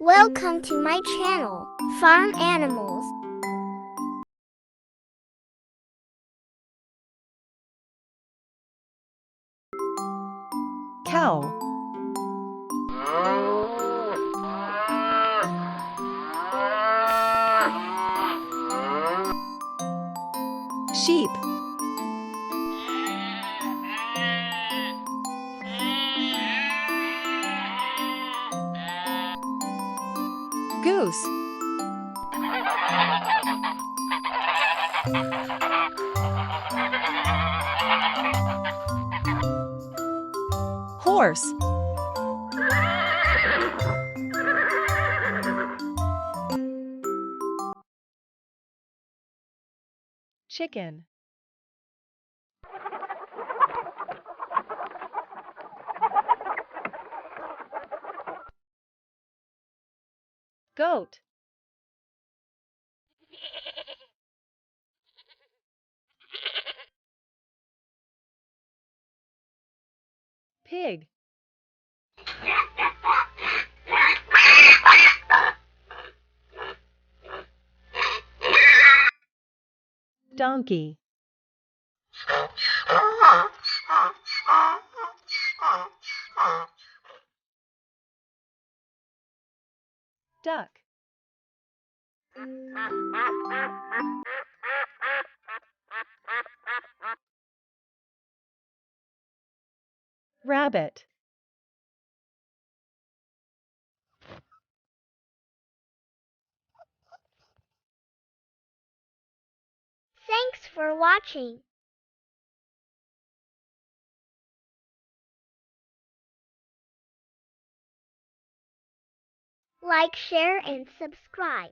Welcome to my channel, Farm Animals. Cow. Sheep. Goose. Horse. Chicken. Goat. Pig. Donkey. Duck. Rabbit. Thanks for watching. Like, share, and subscribe.